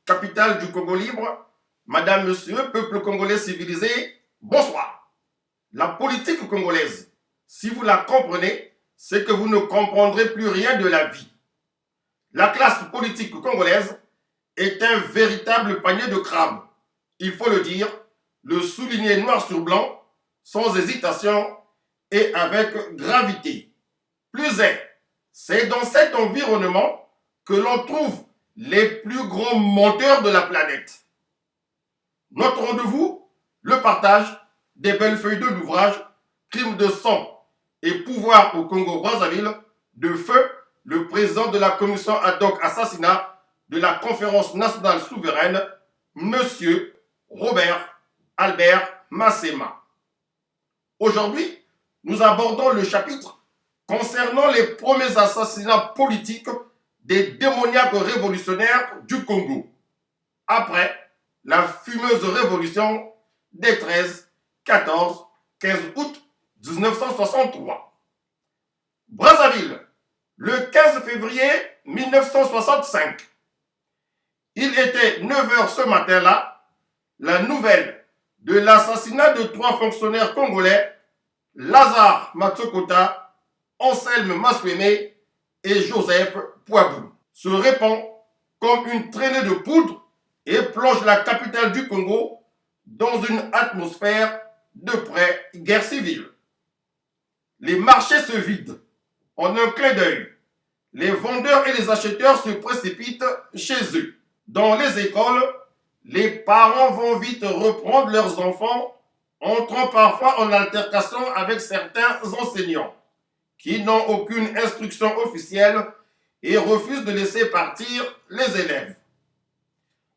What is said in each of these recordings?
capitale du Congo libre, Madame, Monsieur, peuple congolais civilisé, bonsoir. La politique congolaise, si vous la comprenez, c'est que vous ne comprendrez plus rien de la vie. La classe politique congolaise est un véritable panier de crabes. Il faut le dire, le souligner noir sur blanc, sans hésitation et avec gravité. Plus est, c'est dans cet environnement que l'on trouve les plus grands menteurs de la planète. Notre rendez-vous, le partage des belles feuilles de l'ouvrage Crimes de sang et pouvoir au Congo-Brazzaville de feu le président de la commission ad hoc assassinat de la conférence nationale souveraine, Monsieur Robert Albert Massema. Aujourd'hui, nous abordons le chapitre concernant les premiers assassinats politiques des démoniaques révolutionnaires du Congo, après la fumeuse révolution des 13, 14, 15 août 1963. Brazzaville, le 15 février 1965. Il était 9h ce matin-là, la nouvelle de l'assassinat de 3 fonctionnaires congolais, Lazare Matsokota, Anselme Masweme et Joseph Poibou, se répand comme une traînée de poudre et plonge la capitale du Congo dans une atmosphère de pré-guerre civile. Les marchés se vident en un clin d'œil. Les vendeurs et les acheteurs se précipitent chez eux. Dans les écoles, les parents vont vite reprendre leurs enfants, entrant parfois en altercation avec certains enseignants qui n'ont aucune instruction officielle et refusent de laisser partir les élèves.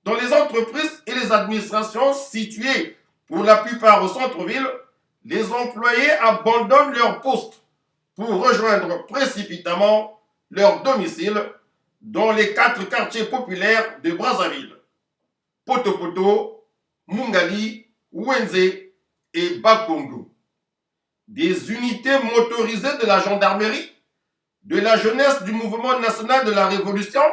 Dans les entreprises et les administrations situées pour la plupart au centre-ville, les employés abandonnent leur poste pour rejoindre précipitamment leur domicile dans les 4 quartiers populaires de Brazzaville: Potopoto, Mungali, Wenze et Bakongo. Des unités motorisées de la gendarmerie, de la jeunesse du mouvement national de la Révolution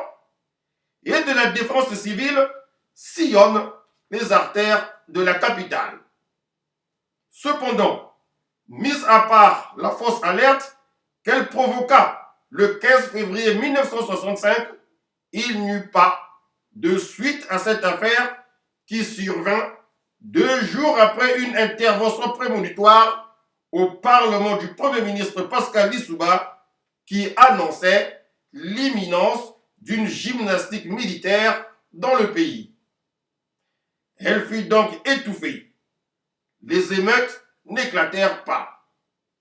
et de la défense civile sillonnent les artères de la capitale. Cependant, mise à part la fausse alerte qu'elle provoqua le 15 février 1965, il n'y eut pas de suite à cette affaire qui survint 2 jours après une intervention prémonitoire au Parlement du Premier ministre Pascal Lissouba qui annonçait l'imminence d'une gymnastique militaire dans le pays. Elle fut donc étouffée. Les émeutes n'éclatèrent pas.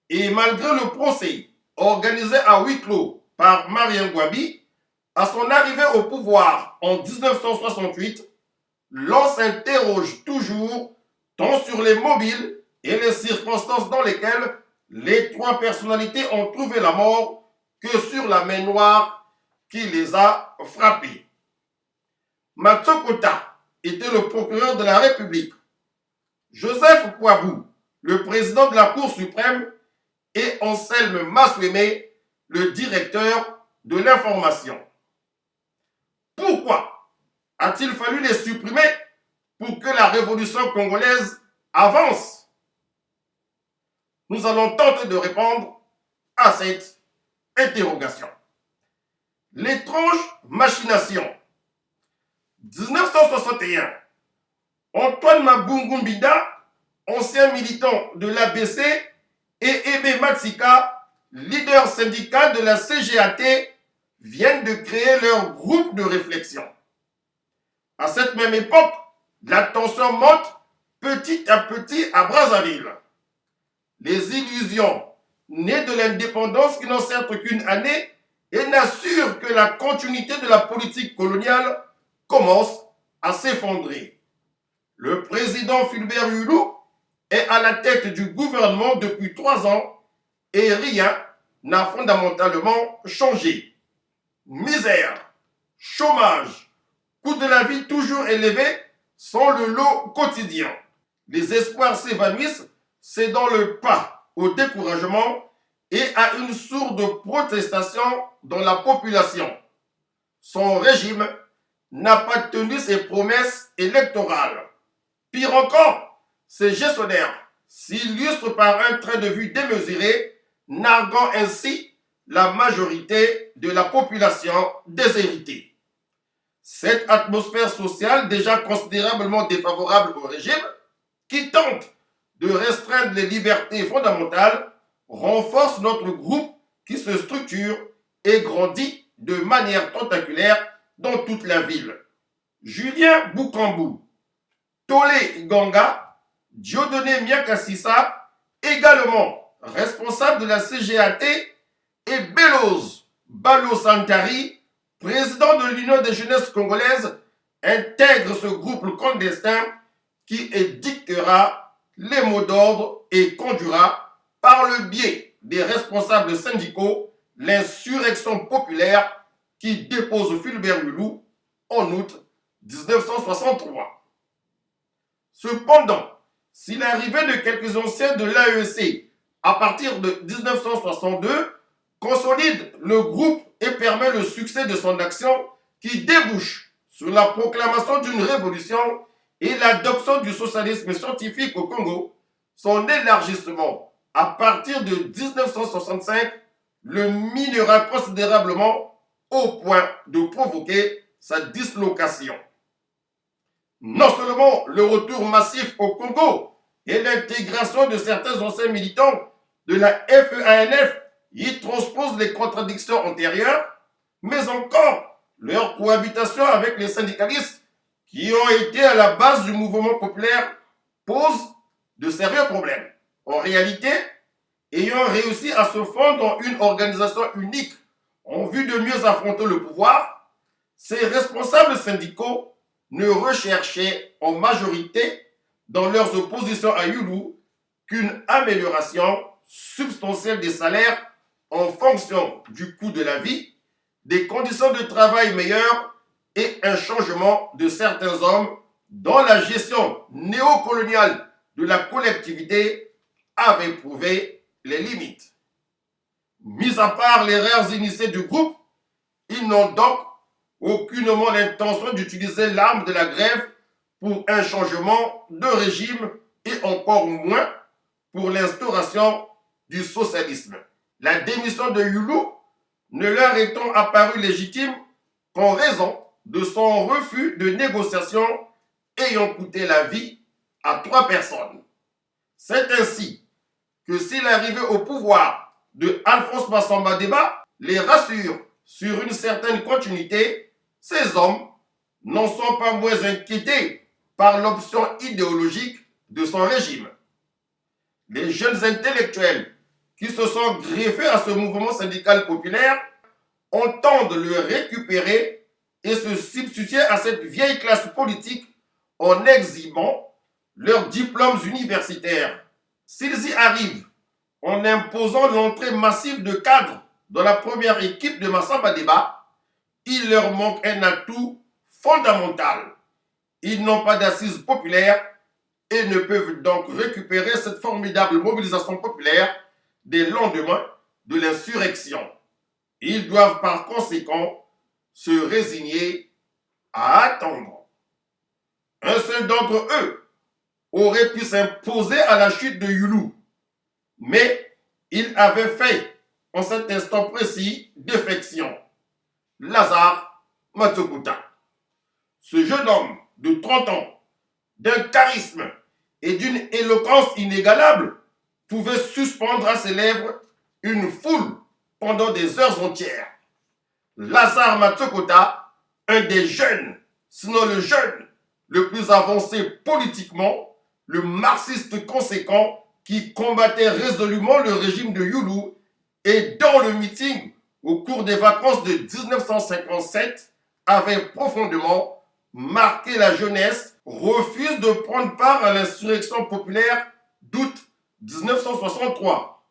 Et malgré le procès organisé à huis clos par Marien Ngouabi, à son arrivée au pouvoir en 1968, l'on s'interroge toujours tant sur les mobiles et les circonstances dans lesquelles les 3 personnalités ont trouvé la mort que sur la main noire qui les a frappés. Matsokota était le procureur de la République, Joseph Poibou, le président de la Cour suprême, et Anselme Masweme, le directeur de l'information. Pourquoi a-t-il fallu les supprimer pour que la révolution congolaise avance? Nous allons tenter de répondre à cette interrogation. L'étrange machination. 1961. Antoine Mabungu Mbida, ancien militant de l'ABC, et Aimé Matsika, leader syndical de la CGAT, viennent de créer leur groupe de réflexion. À cette même époque, la tension monte petit à petit à Brazzaville. Les illusions nées de l'indépendance qui n'ont certes qu'une année et n'assurent que la continuité de la politique coloniale commence à s'effondrer. Le président Fulbert Hulou est à la tête du gouvernement depuis 3 ans et rien n'a fondamentalement changé. Misère, chômage, coût de la vie toujours élevé sont le lot quotidien. Les espoirs s'évanouissent, cédant le pas au découragement et à une sourde protestation dans la population. Son régime n'a pas tenu ses promesses électorales. Pire encore, ces gestionnaires s'illustrent par un trait de vue démesuré, narguant ainsi la majorité de la population déshéritée. Cette atmosphère sociale déjà considérablement défavorable au régime, qui tente de restreindre les libertés fondamentales, renforce notre groupe qui se structure et grandit de manière tentaculaire dans toute la ville. Julien Boukambou, Tolé Ganga, Dieudonné Miakassissa, également responsable de la CGAT, et Belos Balo Santari, président de l'Union des jeunesses congolaises, intègrent ce groupe clandestin qui édictera les mots d'ordre et conduira, par le biais des responsables syndicaux, l'insurrection populaire qui dépose Fulbert Hulou en août 1963. Cependant, si l'arrivée de quelques anciens de l'AEC à partir de 1962 consolide le groupe et permet le succès de son action qui débouche sur la proclamation d'une révolution et l'adoption du socialisme scientifique au Congo, son élargissement à partir de 1965 le minera considérablement au point de provoquer sa dislocation. Non seulement le retour massif au Congo et l'intégration de certains anciens militants de la FEANF y transposent les contradictions antérieures, mais encore leur cohabitation avec les syndicalistes qui ont été à la base du mouvement populaire pose de sérieux problèmes. En réalité, ayant réussi à se fondre en une organisation unique en vue de mieux affronter le pouvoir, ces responsables syndicaux ne recherchaient en majorité dans leurs oppositions à Yulu qu'une amélioration substantielle des salaires en fonction du coût de la vie, des conditions de travail meilleures et un changement de certains hommes dont la gestion néocoloniale de la collectivité avait prouvé les limites. Mis à part les rares initiés du groupe, ils n'ont donc aucunement l'intention d'utiliser l'arme de la grève pour un changement de régime et encore moins pour l'instauration du socialisme. La démission de Yulu ne leur étant apparue légitime qu'en raison de son refus de négociation ayant coûté la vie à 3 personnes. C'est ainsi que si l'arrivée au pouvoir de Alphonse Massamba Deba les rassure sur une certaine continuité, ces hommes n'en sont pas moins inquiétés par l'option idéologique de son régime. Les jeunes intellectuels qui se sont greffés à ce mouvement syndical populaire entendent le récupérer et se substituer à cette vieille classe politique en exhibant leurs diplômes universitaires. S'ils y arrivent en imposant l'entrée massive de cadres dans la première équipe de Massamba Deba, il leur manque un atout fondamental. Ils n'ont pas d'assises populaires et ne peuvent donc récupérer cette formidable mobilisation populaire des lendemains de l'insurrection. Ils doivent par conséquent se résigner à attendre. Un seul d'entre eux aurait pu s'imposer à la chute de Yulu, mais il avait fait en cet instant précis défection. Lazare Matsukuta. Ce jeune homme de 30 ans, d'un charisme et d'une éloquence inégalable, pouvait suspendre à ses lèvres une foule pendant des heures entières. Lazare Matsukuta, un des jeunes, sinon le jeune, le plus avancé politiquement, le marxiste conséquent qui combattait résolument le régime de Yulu et dont le meeting au cours des vacances de 1957 avait profondément marqué la jeunesse, refuse de prendre part à l'insurrection populaire d'août 1963.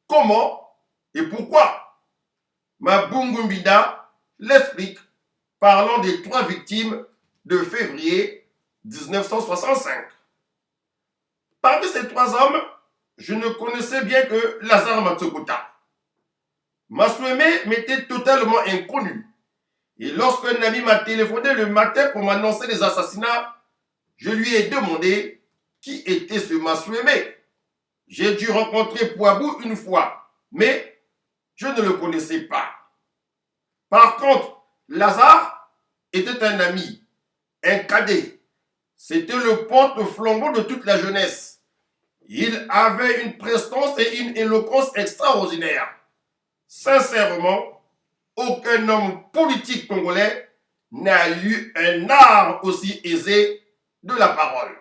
Comment et pourquoi? Mabungu Mbida l'explique, parlant des 3 victimes de février 1965. Parmi ces 3 hommes, je ne connaissais bien que Lazare Matsukuta. Masweme m'était totalement inconnu Et lorsqu'un ami m'a téléphoné le matin pour m'annoncer les assassinats, je lui ai demandé qui était ce Masueme. J'ai dû rencontrer Poabou une fois, mais je ne le connaissais pas. Par contre, Lazare était un ami, un cadet. C'était le porte-flambeau de toute la jeunesse. Il avait une prestance et une éloquence extraordinaires. Sincèrement, aucun homme politique congolais n'a eu un art aussi aisé de la parole.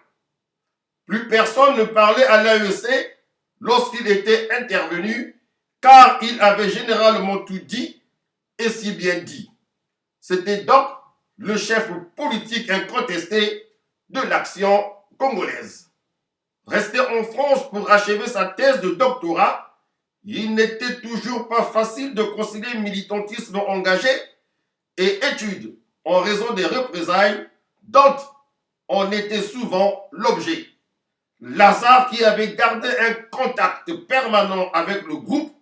Plus personne ne parlait à l'AEC lorsqu'il était intervenu, car il avait généralement tout dit et si bien dit. C'était donc le chef politique incontesté de l'action congolaise. Resté en France pour achever sa thèse de doctorat, il n'était toujours pas facile de concilier militantisme engagé et études en raison des représailles dont on était souvent l'objet. Lazare, qui avait gardé un contact permanent avec le groupe,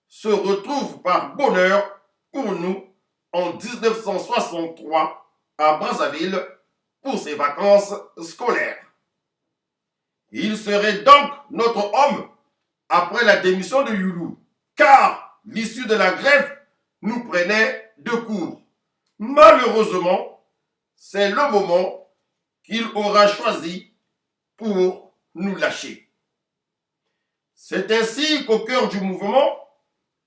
se retrouve par bonheur pour nous en 1963 à Brazzaville pour ses vacances scolaires. Il serait donc notre homme après la démission de Youlou, car l'issue de la grève nous prenait de court. Malheureusement, c'est le moment qu'il aura choisi pour nous lâcher. C'est ainsi qu'au cœur du mouvement,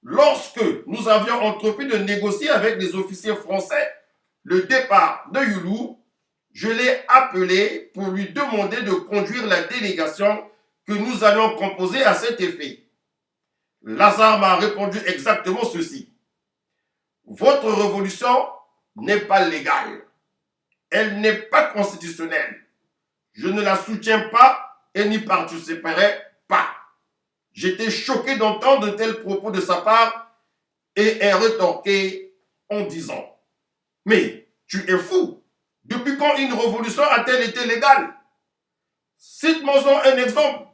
lorsque nous avions entrepris de négocier avec les officiers français le départ de Youlou, je l'ai appelé pour lui demander de conduire la délégation que nous allons composer à cet effet. Lazare m'a répondu exactement ceci. Votre révolution n'est pas légale. Elle n'est pas constitutionnelle. Je ne la soutiens pas et n'y participerai pas. J'étais choqué d'entendre de tels propos de sa part et ai rétorqué en disant « Mais tu es fou! Depuis quand une révolution a-t-elle été légale? Cite-moi un exemple.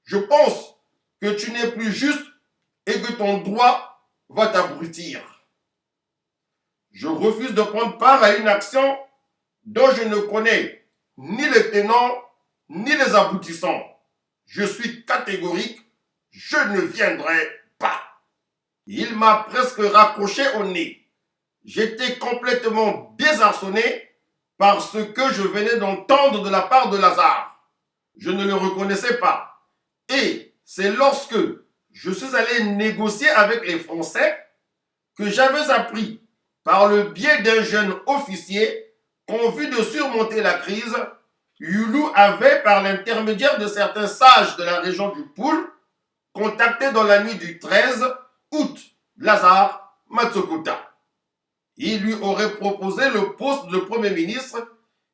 Je pense que tu n'es plus juste et que ton droit va t'abrutir. Je refuse de prendre part à une action dont je ne connais ni les tenants ni les aboutissants. Je suis catégorique, je ne viendrai pas. » Il m'a presque raccroché au nez. J'étais complètement désarçonné par ce que je venais d'entendre de la part de Lazare. Je ne le reconnaissais pas. Et c'est lorsque je suis allé négocier avec les Français que j'avais appris par le biais d'un jeune officier qu'en vue de surmonter la crise, Youlou avait, par l'intermédiaire de certains sages de la région du Poul, contacté dans la nuit du 13 août Lazare Matsokota. Il lui aurait proposé le poste de Premier ministre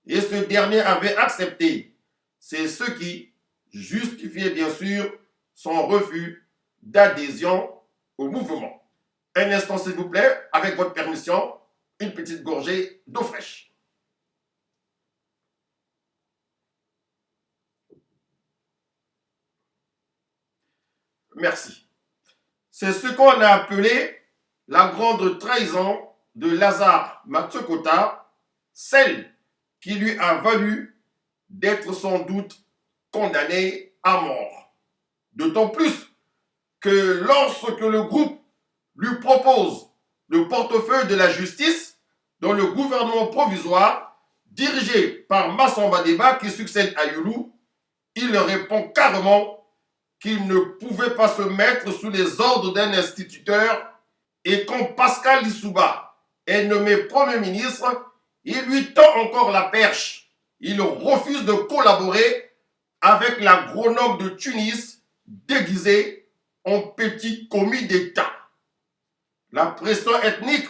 et ce dernier avait accepté. C'est ce qui justifiait bien sûr son refus d'adhésion au mouvement. Un instant s'il vous plaît, avec votre permission, une petite gorgée d'eau fraîche. Merci. C'est ce qu'on a appelé la grande trahison de Lazare Matsokota, celle qui lui a valu d'être sans doute condamné à mort. D'autant plus que lorsque le groupe lui propose le portefeuille de la justice dans le gouvernement provisoire dirigé par Massamba Deba qui succède à Youlou, il répond carrément qu'il ne pouvait pas se mettre sous les ordres d'un instituteur et quand Pascal Lissouba est nommé Premier ministre, il lui tend encore la perche. Il refuse de collaborer avec la Grenoble de Tunis déguisée en petit commis d'État. La pression ethnique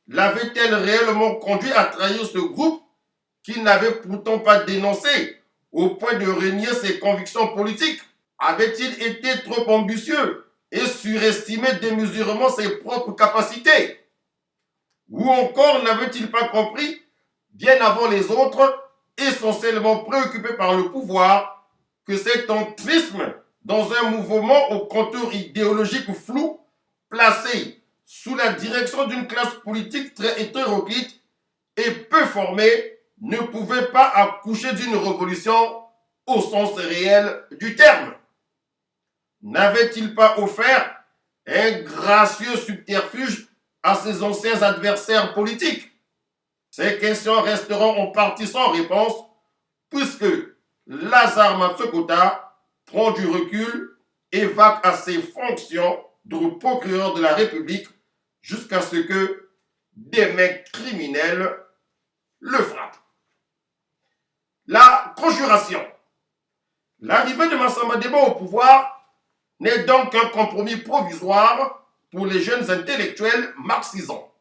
l'avait-elle réellement conduit à trahir ce groupe qu'il n'avait pourtant pas dénoncé au point de renier ses convictions politiques? Avait-il été trop ambitieux et surestimé démesurément ses propres capacités? Ou encore n'avait-il pas compris, bien avant les autres, essentiellement préoccupé par le pouvoir, que cet entrisme dans un mouvement au contour idéologique flou, placé sous la direction d'une classe politique très hétéroclite et peu formée, ne pouvait pas accoucher d'une révolution au sens réel du terme. N'avait-il pas offert un gracieux subterfuge à ses anciens adversaires politiques? Ces questions resteront en partie sans réponse puisque Lazare Matsokota prend du recul et vaque à ses fonctions de procureur de la République jusqu'à ce que des mecs criminels le frappent. La conjuration. L'arrivée de Massamba Deba au pouvoir n'est donc qu'un compromis provisoire pour les jeunes intellectuels marxisants.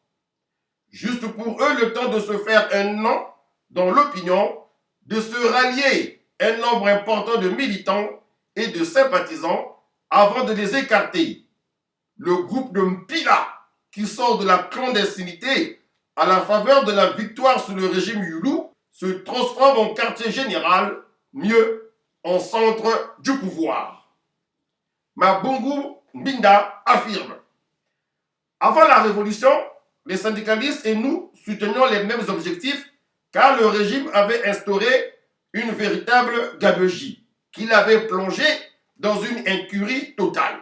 Juste pour eux le temps de se faire un nom dans l'opinion, de se rallier un nombre important de militants et de sympathisants avant de les écarter. Le groupe de Mpila, qui sort de la clandestinité à la faveur de la victoire sous le régime Youlou, se transforme en quartier général, mieux, en centre du pouvoir. Mabungu Mbinda affirme: avant la révolution, les syndicalistes et nous soutenions les mêmes objectifs car le régime avait instauré une véritable gabegie qui l'avait plongé dans une incurie totale.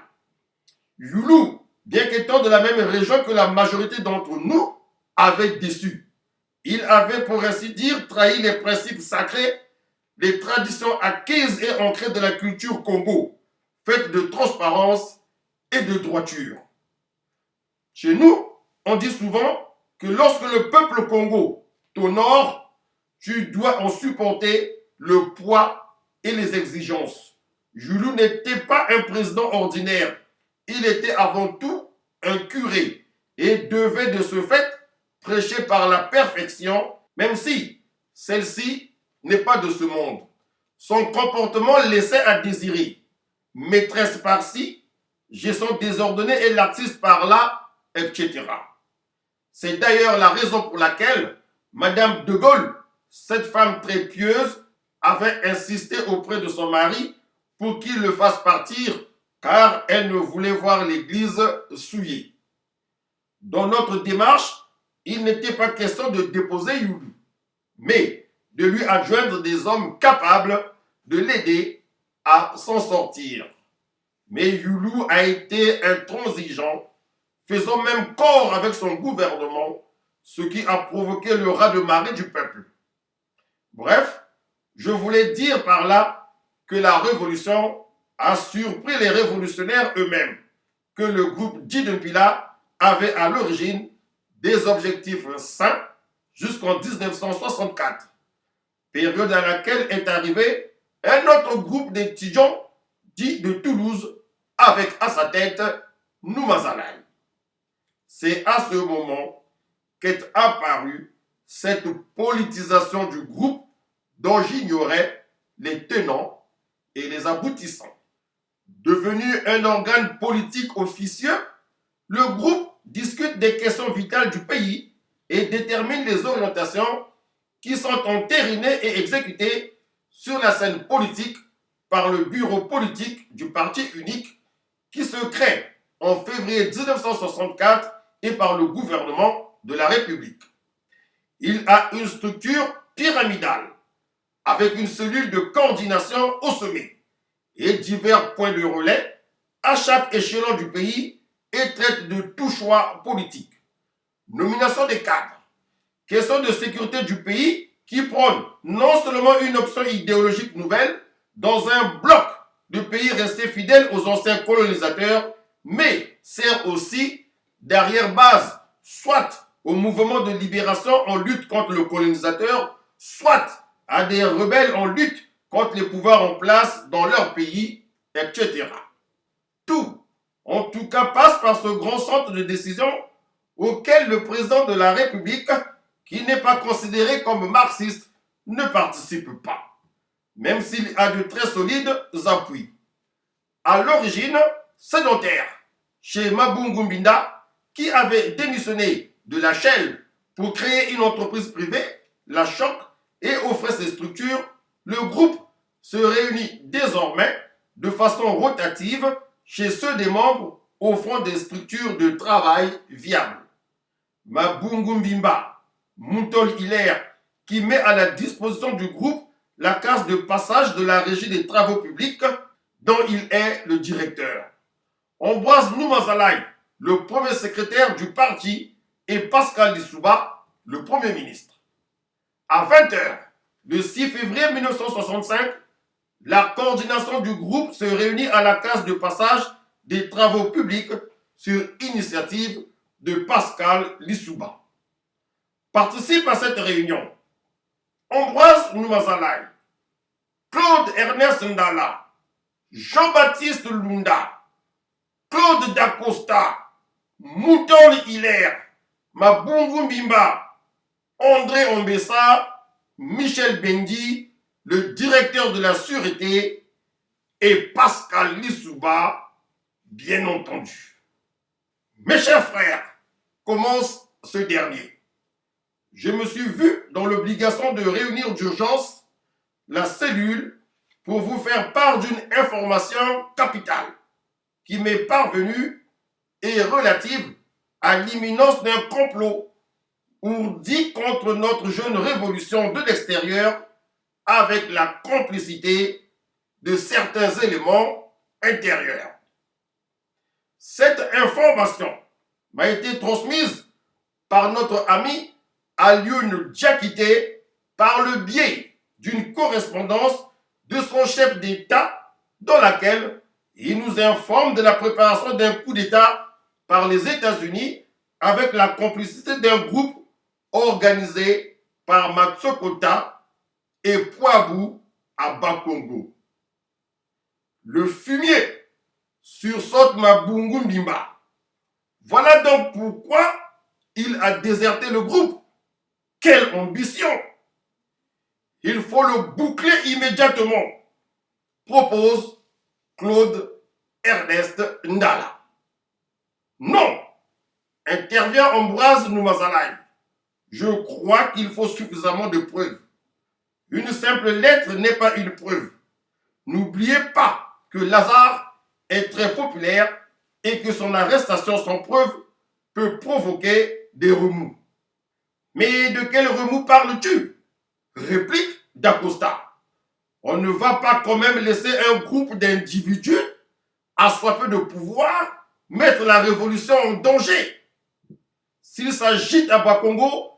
Youlou, bien qu'étant de la même région que la majorité d'entre nous, avait déçu. Il avait, pour ainsi dire, trahi les principes sacrés, les traditions acquises et ancrées de la culture Congo, faites de transparence et de droiture. Chez nous, on dit souvent que lorsque le peuple Congo t'honore, tu dois en supporter le poids et les exigences. Youlou n'était pas un président ordinaire. Il était avant tout un curé et devait de ce fait prêcher par la perfection, même si celle-ci n'est pas de ce monde. Son comportement laissait à désirer. Maîtresse par-ci, gestion désordonnée et laxiste par-là, etc. C'est d'ailleurs la raison pour laquelle Madame de Gaulle, cette femme très pieuse, avait insisté auprès de son mari pour qu'il le fasse partir car elle ne voulait voir l'église souillée. Dans notre démarche, il n'était pas question de déposer Youlou, mais de lui adjoindre des hommes capables de l'aider à s'en sortir. Mais Youlou a été intransigeant, faisant même corps avec son gouvernement, ce qui a provoqué le raz-de-marée du peuple. Bref, je voulais dire par là que la révolution a surpris les révolutionnaires eux-mêmes, que le groupe Djidempila avait à l'origine des objectifs sains jusqu'en 1964, période à laquelle est arrivé un autre groupe d'étudiants dit de Toulouse avec à sa tête Noumazalaï. C'est à ce moment qu'est apparue cette politisation du groupe dont j'ignorais les tenants et les aboutissants. Devenu un organe politique officieux, le groupe discute des questions vitales du pays et détermine les orientations qui sont entérinées et exécutées sur la scène politique par le bureau politique du parti unique qui se crée en février 1964 et par le gouvernement de la République. Il a une structure pyramidale avec une cellule de coordination au sommet et divers points de relais à chaque échelon du pays et traite de tout choix politique. Nomination des cadres, question de sécurité du pays qui prône non seulement une option idéologique nouvelle dans un bloc de pays restés fidèles aux anciens colonisateurs, mais sert aussi d'arrière-base, soit au mouvement de libération en lutte contre le colonisateur, soit à des rebelles en lutte contre les pouvoirs en place dans leur pays, etc. Tout, en tout cas, passe par ce grand centre de décision auquel le président de la République, qui n'est pas considéré comme marxiste, ne participe pas, même s'il a de très solides appuis. À l'origine, sédentaire, chez Mabungu Mbinda, qui avait démissionné de la Shell pour créer une entreprise privée, la Choc, et offrait ses structures, le groupe se réunit désormais de façon rotative chez ceux des membres offrant des structures de travail viables. Mabungu Mbimba, Muntol Hilaire, qui met à la disposition du groupe la case de passage de la Régie des travaux publics dont il est le directeur. Ambroise Noumazalaï, le premier secrétaire du parti, et Pascal Lissouba, le premier ministre. À 20h, le 6 février 1965, la coordination du groupe se réunit à la case de passage des travaux publics sur initiative de Pascal Lissouba. Participent à cette réunion Ambroise Noumazalaï, Claude Ernest Ndala, Jean-Baptiste Lunda, Claude Dacosta, Muntol Hilaire, Mabungu Mbimba, André Ombessa, Michel Bendi, le directeur de la sûreté, et Pascal Lissouba, bien entendu. Mes chers frères, commence ce dernier. Je me suis vu dans l'obligation de réunir d'urgence la cellule pour vous faire part d'une information capitale qui m'est parvenue et relative à l'imminence d'un complot ourdi contre notre jeune révolution de l'extérieur avec la complicité de certains éléments intérieurs. Cette information m'a été transmise par notre ami Alioune Diakité par le biais d'une correspondance de son chef d'État dans laquelle il nous informe de la préparation d'un coup d'État par les États-Unis avec la complicité d'un groupe organisé par Matsokota et Poabou à Bakongo. Le fumier sursaute Mabungu Mbimba. Voilà donc pourquoi il a déserté le groupe. Quelle ambition! Il faut le boucler immédiatement, propose Claude Ernest Ndala. Non, intervient Ambroise Noumazalaï. Je crois qu'il faut suffisamment de preuves. Une simple lettre n'est pas une preuve. N'oubliez pas que Lazare est très populaire et que son arrestation sans preuve peut provoquer des remous. Mais de quel remous parles-tu? Réplique Dacosta. On ne va pas quand même laisser un groupe d'individus assoiffés de pouvoir mettre la révolution en danger. S'ils s'agitent à Bakongo,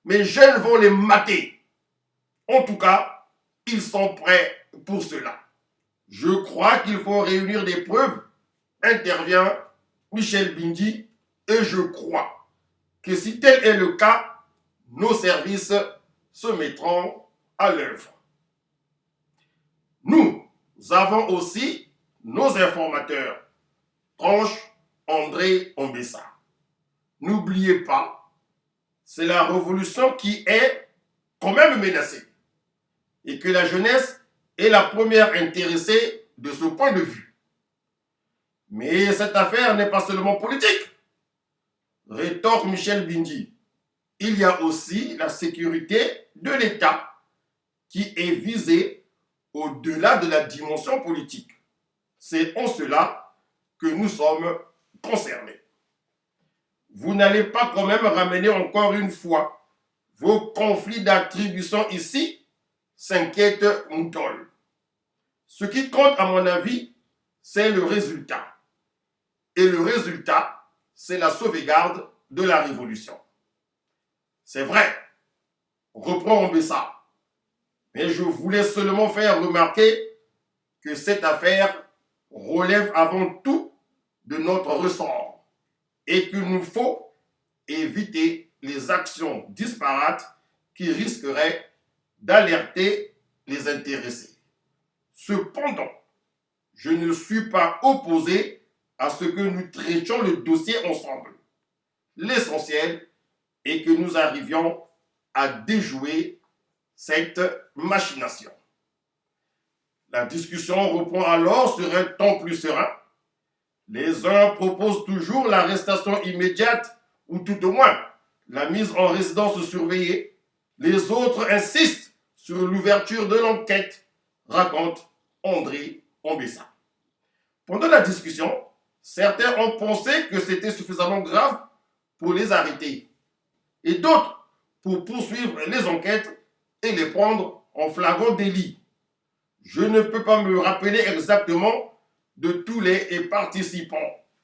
mes jeunes vont les mater. En tout cas, ils sont prêts pour cela. Je crois qu'il faut réunir des preuves, intervient Michel Bendi, et je crois que si tel est le cas, nos services se mettront à l'œuvre. Nous avons aussi nos informateurs, Tranche André Ombessa. N'oubliez pas, c'est la révolution qui est quand même menacée et que la jeunesse est la première intéressée de ce point de vue. Mais cette affaire n'est pas seulement politique, rétorque Michel Bendi. Il y a aussi la sécurité de l'État qui est visée au-delà de la dimension politique. C'est en cela que nous sommes concernés. Vous n'allez pas quand même ramener encore une fois vos conflits d'attribution ici, s'inquiète Muntol. Ce qui compte à mon avis, c'est le résultat. Et le résultat, c'est la sauvegarde de la révolution. C'est vrai, reprend Ombessa, mais je voulais seulement faire remarquer que cette affaire relève avant tout de notre ressort et qu'il nous faut éviter les actions disparates qui risqueraient d'alerter les intéressés. Cependant, je ne suis pas opposé à ce que nous traitions le dossier ensemble. L'essentiel est que nous arrivions à déjouer cette machination. La discussion reprend alors sur un ton plus serein. Les uns proposent toujours l'arrestation immédiate ou tout au moins la mise en résidence surveillée. Les autres insistent sur l'ouverture de l'enquête, raconte André Ombessa. Pendant la discussion, Certains ont pensé que c'était suffisamment grave pour les arrêter. Et d'autres pour poursuivre les enquêtes et les prendre en flagrant délit. Je ne peux pas me rappeler exactement de tous les participants,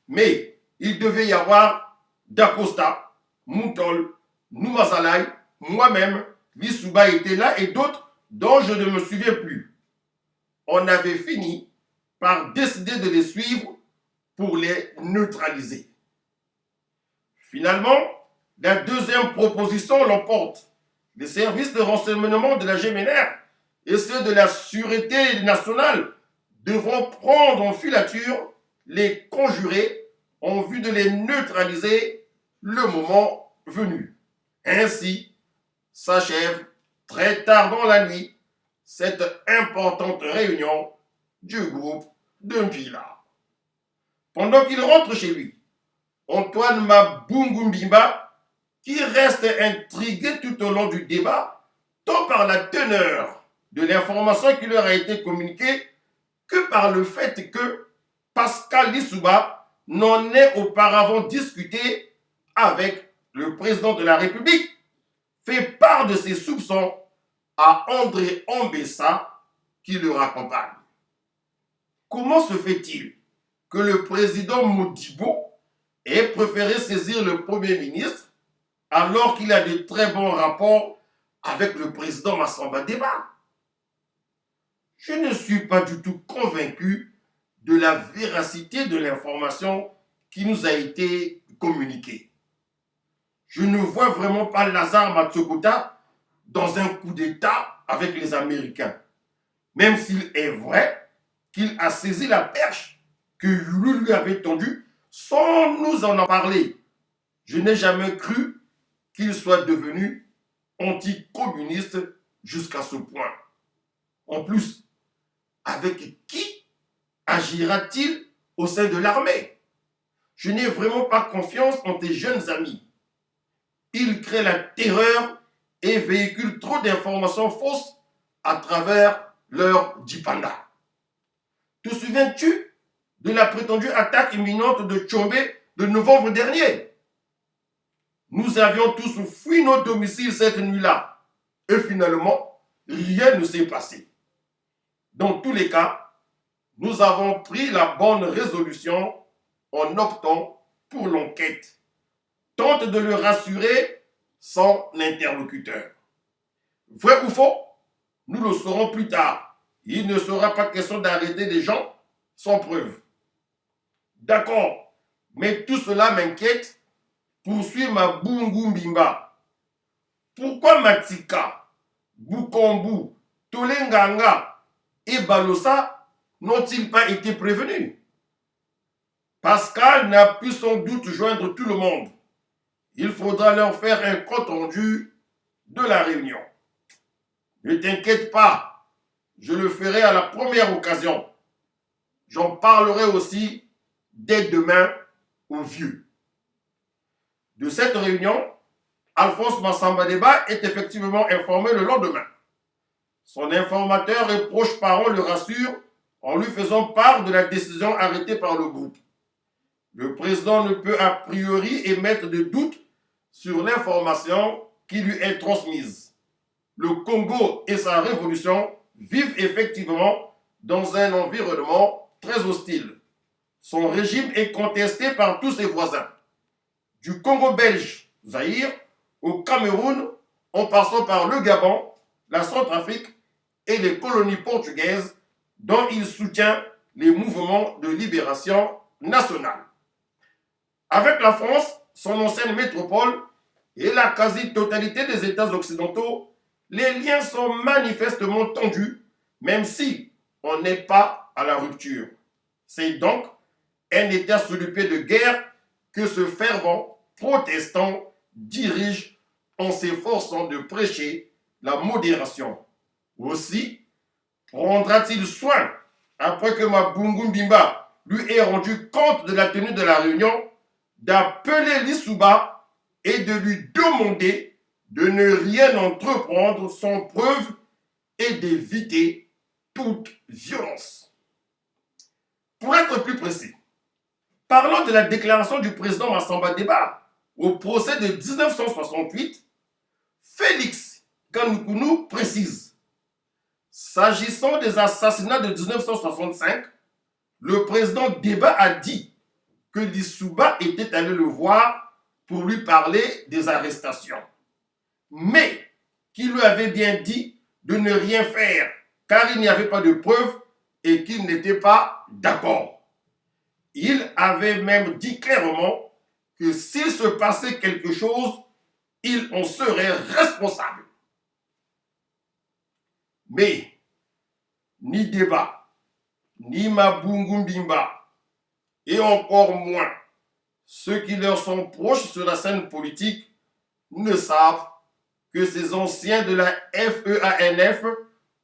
mais il devait y avoir Dacosta, Moutol, Noumazalaï, moi-même, Lissouba était là et d'autres dont je ne me souviens plus. On avait fini par décider de les suivre pour les neutraliser. Finalement, la deuxième proposition l'emporte. Les services de renseignement de la GMNR et ceux de la Sûreté nationale devront prendre en filature les conjurés en vue de les neutraliser le moment venu. Ainsi s'achève très tard dans la nuit cette importante réunion du groupe de Mpila. Pendant qu'il rentre chez lui, Antoine Mabungu Mbimba, qui reste intrigué tout au long du débat, tant par la teneur de l'information qui leur a été communiquée que par le fait que Pascal Lissouba n'en ait auparavant discuté avec le président de la République, fait part de ses soupçons à André Ambessa qui le raccompagne. Comment se fait-il que le président Modibo ait préféré saisir le Premier ministre alors qu'il a de très bons rapports avec le président Massamba Déba? Je ne suis pas du tout convaincu de la véracité de l'information qui nous a été communiquée. Je ne vois vraiment pas Lazare Matsokota dans un coup d'État avec les Américains, même s'il est vrai qu'il a saisi la perche que Yulu lui avait tendue sans nous en parler. Je n'ai jamais cru qu'il soit devenu anticommuniste jusqu'à ce point. En plus, avec qui agira-t-il au sein de l'armée? Je n'ai vraiment pas confiance en tes jeunes amis. Ils créent la terreur et véhiculent trop d'informations fausses à travers leur dipanda. Te souviens-tu de la prétendue attaque imminente de Tchombe de novembre dernier? Nous avions tous fui nos domiciles cette nuit-là. Et finalement, rien ne s'est passé. Dans tous les cas, nous avons pris la bonne résolution en optant pour l'enquête. Tente de le rassurer son interlocuteur. Vrai ou faux? Nous le saurons plus tard. Il ne sera pas question d'arrêter des gens sans preuve. D'accord, mais tout cela m'inquiète. Poursuit Mabungu Mbimba. Pourquoi Matika, Bukombu, Tolenganga et Balosa n'ont-ils pas été prévenus? Pascal n'a pu sans doute joindre tout le monde. Il faudra leur faire un compte rendu de la réunion. Ne t'inquiète pas, je le ferai à la première occasion. J'en parlerai aussi dès demain aux vieux. De cette réunion, Alphonse Massamba Déba est effectivement informé le lendemain. Son informateur et proche parent le rassure en lui faisant part de la décision arrêtée par le groupe. Le président ne peut a priori émettre de doute sur l'information qui lui est transmise. Le Congo et sa révolution vivent effectivement dans un environnement très hostile. Son régime est contesté par tous ses voisins. Du Congo belge, Zaïre, au Cameroun, en passant par le Gabon, la Centrafrique et les colonies portugaises, dont il soutient les mouvements de libération nationale. Avec la France, son ancienne métropole et la quasi-totalité des États occidentaux, les liens sont manifestement tendus, même si on n'est pas à la rupture. C'est donc un état sous le pied de guerre que ce fervent protestant dirige en s'efforçant de prêcher la modération. Aussi, prendra-t-il soin, après que Mabungu Mbimba lui ait rendu compte de la tenue de la réunion, d'appeler Lissouba et de lui demander de ne rien entreprendre sans preuve et d'éviter toute violence. Pour être plus précis, Parlant de la déclaration du président Massamba Deba au procès de 1968, Félix Kanoukoulou précise: s'agissant des assassinats de 1965, le président Deba a dit que Lissouba était allé le voir pour lui parler des arrestations, mais qu'il lui avait bien dit de ne rien faire car il n'y avait pas de preuves et qu'il n'était pas d'accord. Il avait même dit clairement que s'il se passait quelque chose, il en serait responsable. Mais ni Deba, ni Mabungu Mbimba, et encore moins ceux qui leur sont proches sur la scène politique, ne savent que ces anciens de la FEANF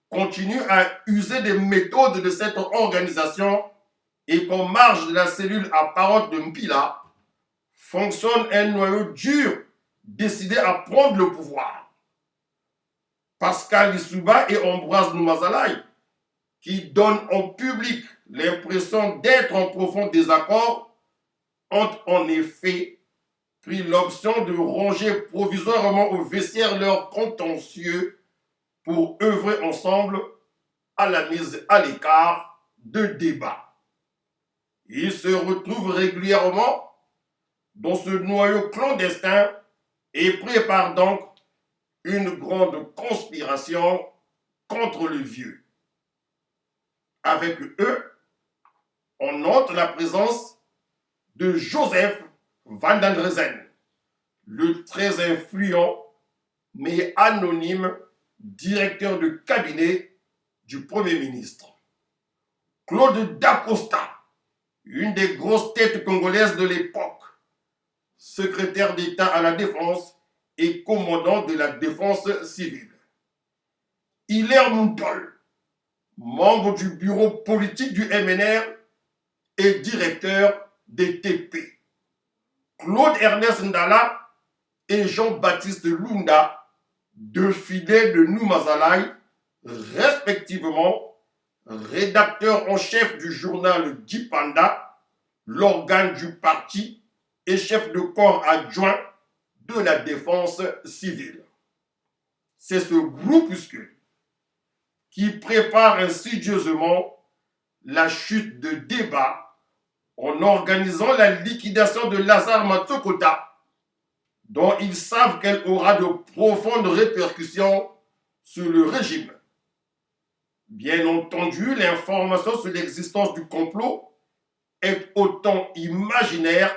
continuent à user des méthodes de cette organisation et qu'en marge de la cellule apparente de Mpila fonctionne un noyau dur décidé à prendre le pouvoir. Pascal Lissouba et Ambroise Noumazalaï, qui donnent en public l'impression d'être en profond désaccord, ont en effet pris l'option de ranger provisoirement au vestiaire leurs contentieux pour œuvrer ensemble à la mise à l'écart de débats. Ils se retrouvent régulièrement dans ce noyau clandestin et préparent donc une grande conspiration contre le vieux. Avec eux, on note la présence de Joseph Van den Drezen, le très influent mais anonyme directeur de cabinet du Premier ministre. Claude Dacosta, une des grosses têtes congolaises de l'époque, secrétaire d'État à la Défense et commandant de la Défense civile. Hilaire Moutol, membre du bureau politique du MNR et directeur des TP. Claude Ernest Ndala et Jean-Baptiste Lunda, deux fidèles de Noumazalaï, respectivement rédacteur en chef du journal Dipanda, l'organe du parti et chef de corps adjoint de la défense civile. C'est ce groupuscule qui prépare insidieusement la chute de Deba en organisant la liquidation de Lazare Matsokota, dont ils savent qu'elle aura de profondes répercussions sur le régime. Bien entendu, l'information sur l'existence du complot est autant imaginaire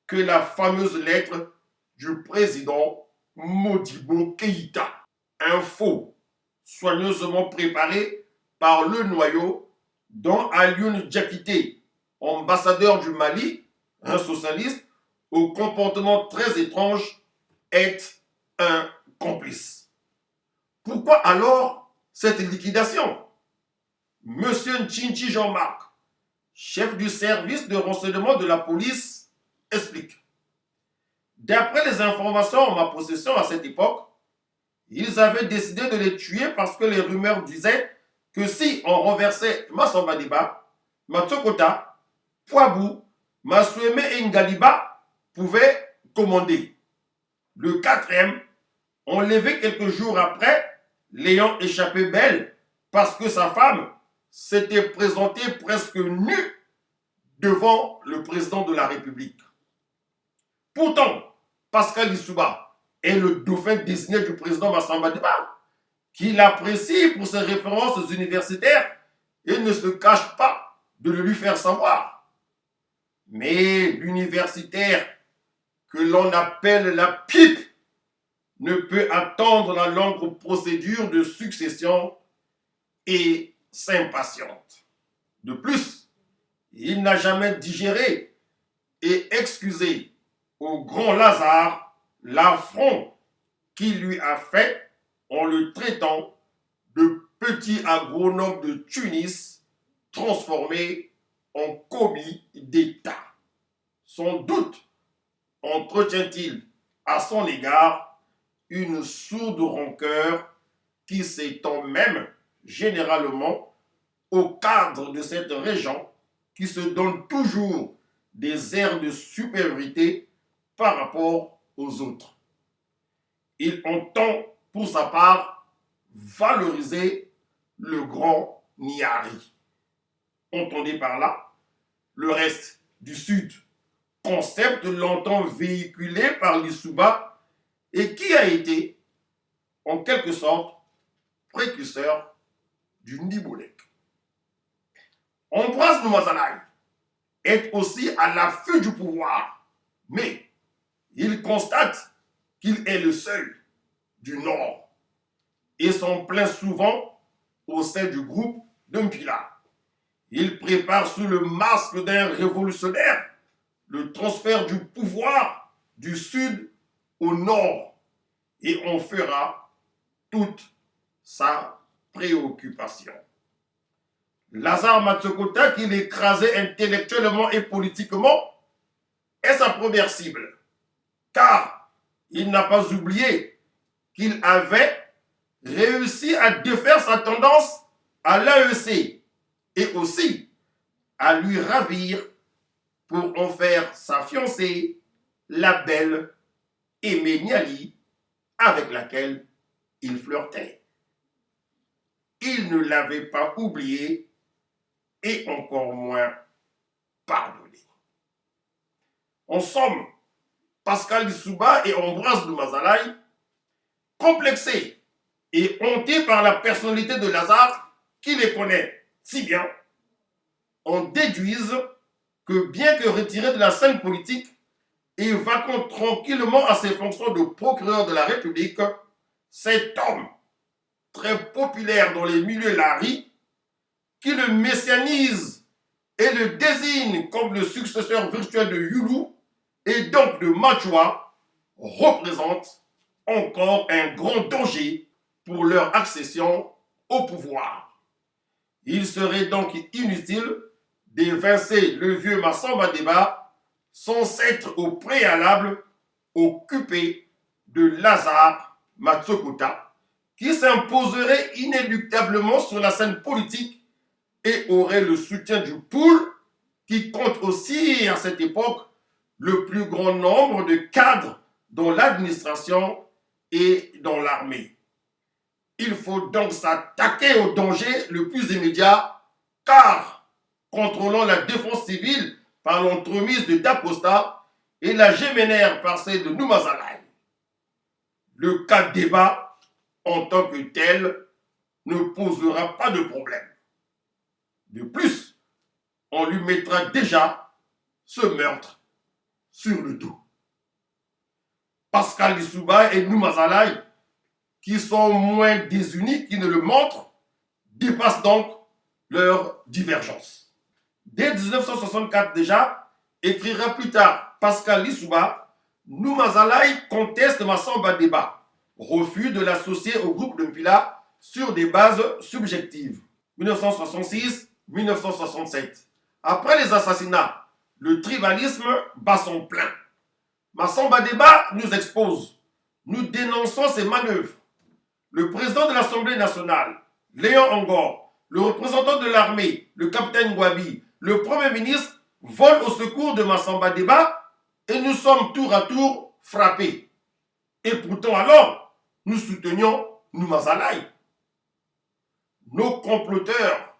que la fameuse lettre du président Modibo Keïta. Info soigneusement préparée par le noyau dont Alioune Diakité, ambassadeur du Mali, un socialiste au comportement très étrange, est un complice. Pourquoi alors cette liquidation? Monsieur Nchinchi Jean-Marc, chef du service de renseignement de la police, explique. D'après les informations en ma possession à cette époque, ils avaient décidé de les tuer parce que les rumeurs disaient que si on renversait Massamba Deba, Matsokota, Poabou, Masueme et Ngaliba pouvaient commander. Le quatrième, enlevé quelques jours après, l'ayant échappé belle parce que sa femme s'était présentée presque nue devant le président de la République. Pourtant, Pascal Lissouba est le dauphin désigné du président Massamba Deba, qui l'apprécie pour ses références universitaires et ne se cache pas de le lui faire savoir. Mais l'universitaire que l'on appelle la pipe ne peut attendre la longue procédure de succession et s'impatiente. De plus, il n'a jamais digéré et excusé au grand Lazare l'affront qu'il lui a fait en le traitant de petit agronome de Tunis transformé en commis d'État. Sans doute entretient-il à son égard une sourde rancœur qui s'étend même généralement au cadre de cette région qui se donne toujours des airs de supériorité par rapport aux autres. Il entend, pour sa part, valoriser le grand Niari. Entendez par là le reste du Sud, concept longtemps véhiculé par Lissouba et qui a été, en quelque sorte, précurseur du Nibolek. Ambroise Noumazalaï est aussi à l'affût du pouvoir, mais il constate qu'il est le seul du Nord et s'en plaint souvent au sein du groupe de Mpila. Il prépare sous le masque d'un révolutionnaire le transfert du pouvoir du Sud au Nord et en fera toute sa préoccupation. Lazare Matsokota, qui l'écrasait intellectuellement et politiquement, est sa première cible, car il n'a pas oublié qu'il avait réussi à défaire sa tendance à l'AEC et aussi à lui ravir pour en faire sa fiancée, la belle Aimée Niali, avec laquelle il flirtait. Il ne l'avait pas oublié et encore moins pardonné. En somme, Pascal Lissouba et Ambroise Noumazalaï, complexés et hontés par la personnalité de Lazare, qui les connaît si bien, en déduisent que bien que retiré de la scène politique et vacant tranquillement à ses fonctions de procureur de la République, cet homme, très populaire dans les milieux laris, qui le messianise et le désigne comme le successeur virtuel de Youlou et donc de Machua, représente encore un grand danger pour leur accession au pouvoir. Il serait donc inutile d'évincer le vieux Massamba Débat sans s'être au préalable occupé de Lazare Matsokota, qui s'imposerait inéluctablement sur la scène politique et aurait le soutien du POUL, qui compte aussi à cette époque le plus grand nombre de cadres dans l'administration et dans l'armée. Il faut donc s'attaquer au danger le plus immédiat, car contrôlant la défense civile par l'entremise de Dacosta et la géménaire par celle de Noumazalaï, le cas de débat en tant que tel ne posera pas de problème. De plus, on lui mettra déjà ce meurtre sur le dos. Pascal Lissouba et Noumazalaï, qui sont moins désunis qu'ils ne le montrent, dépassent donc leurs divergences. Dès 1964 déjà, écrira plus tard Pascal Lissouba, Noumazalaï conteste Massamba Débat, refus de l'associer au groupe de Mpila sur des bases subjectives. 1966-1967. Après les assassinats, le tribalisme bat son plein. Massamba Débat nous expose. Nous dénonçons ses manœuvres. Le président de l'Assemblée nationale, Léon Angor, le représentant de l'armée, le capitaine Gwabi, le premier ministre volent au secours de Massamba Débat et nous sommes tour à tour frappés. Et pourtant alors, nous soutenions Noumazalaï. Nos comploteurs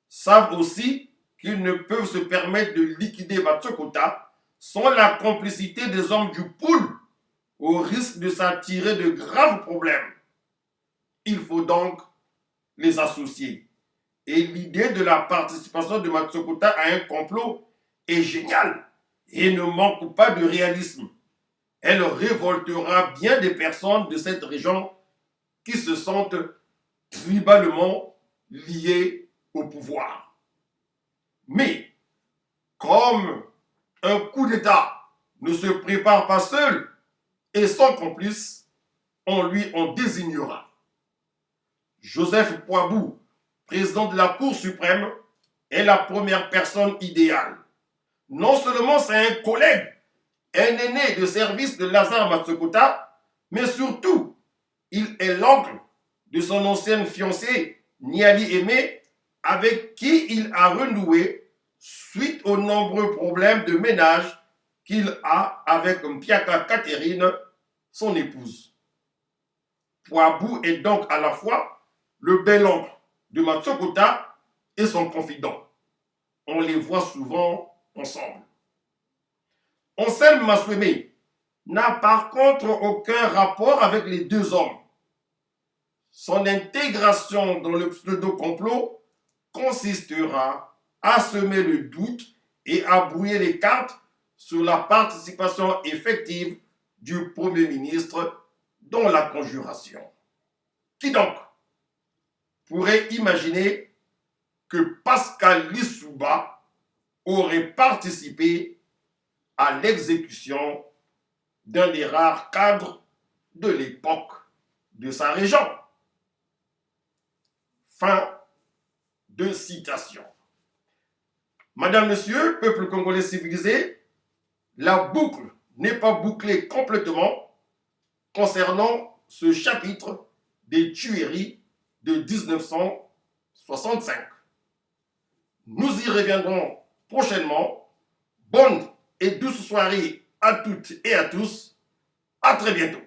savent aussi qu'ils ne peuvent se permettre de liquider Matsokota sans la complicité des hommes du POUL, au risque de s'attirer de graves problèmes. Il faut donc les associer. Et l'idée de la participation de Matsokota à un complot est géniale et ne manque pas de réalisme. Elle révoltera bien des personnes de cette région qui se sentent tribalement liées au pouvoir. Mais, comme un coup d'État ne se prépare pas seul et sans complice, on lui en désignera. Joseph Poibou, président de la Cour suprême, est la première personne idéale. Non seulement c'est un collègue, un aîné de service de Lazare Matsokota, mais surtout, il est l'oncle de son ancienne fiancée, Niali Aimée, avec qui il a renoué suite aux nombreux problèmes de ménage qu'il a avec Mpiaka Catherine, son épouse. Poabou est donc à la fois le bel-oncle de Matsokota et son confident. On les voit souvent ensemble. Anselme Masweme n'a par contre aucun rapport avec les deux hommes. Son intégration dans le pseudo-complot consistera à semer le doute et à brouiller les cartes sur la participation effective du Premier ministre dans la conjuration. Qui donc pourrait imaginer que Pascal Lissouba aurait participé à l'exécution d'un des rares cadres de l'époque de sa région? Fin de citation. Madame, Monsieur, peuple congolais civilisé, la boucle n'est pas bouclée complètement concernant ce chapitre des tueries de 1965. Nous y reviendrons prochainement. Bonne et douce soirée à toutes et à tous. À très bientôt.